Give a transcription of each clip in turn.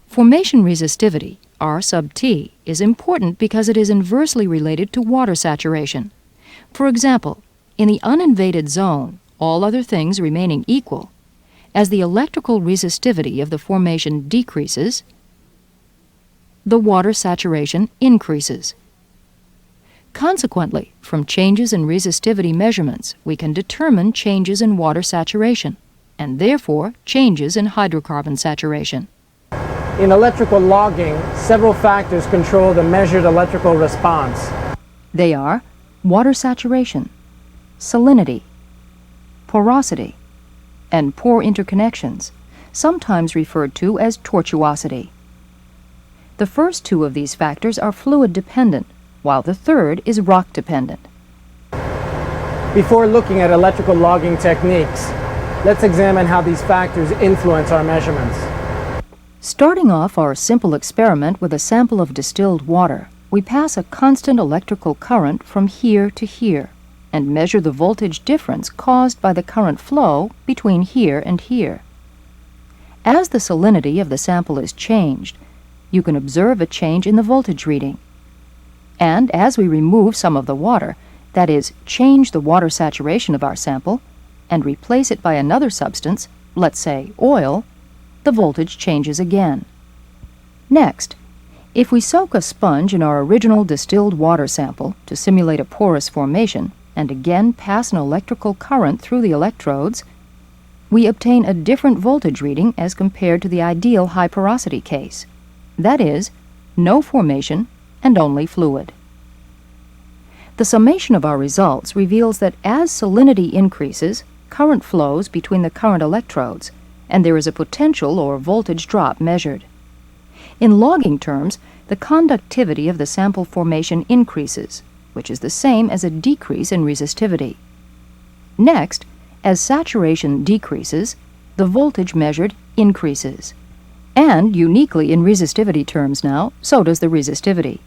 Formation resistivity, R sub T, is important because it is inversely related to water saturation. For example, in the uninvaded zone, all other things remaining equal, as the electrical resistivity of the formation decreases, the water saturation increases. Consequently, from changes in resistivity measurements, we can determine changes in water saturation, and therefore changes in hydrocarbon saturation. In electrical logging, several factors control the measured electrical response. They are water saturation, salinity, porosity, and pore interconnections, sometimes referred to as tortuosity. The first two of these factors are fluid-dependent, while the third is rock-dependent. Before looking at electrical logging techniques, let's examine how these factors influence our measurements. Starting off our simple experiment with a sample of distilled water, we pass a constant electrical current from here to here and measure the voltage difference caused by the current flow between here and here. As the salinity of the sample is changed, you can observe a change in the voltage reading. And as we remove some of the water, that is, change the water saturation of our sample, and replace it by another substance, let's say oil, the voltage changes again. Next, if we soak a sponge in our original distilled water sample to simulate a porous formation, and again pass an electrical current through the electrodes, we obtain a different voltage reading as compared to the ideal high porosity case. That is, no formation and only fluid. The summation of our results reveals that as salinity increases, current flows between the current electrodes, and there is a potential or voltage drop measured. In logging terms, the conductivity of the sample formation increases, which is the same as a decrease in resistivity. Next, as saturation decreases, the voltage measured increases. And, uniquely in resistivity terms now, so does the resistivity.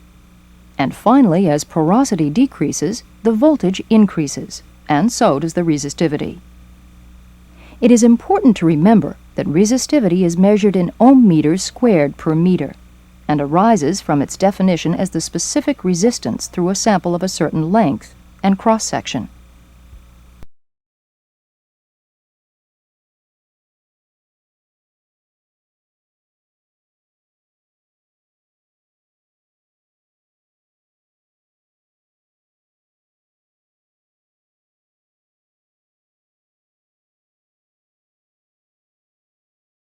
And finally, as porosity decreases, the voltage increases, and so does the resistivity. It is important to remember that resistivity is measured in ohm meters squared per meter, and arises from its definition as the specific resistance through a sample of a certain length and cross-section.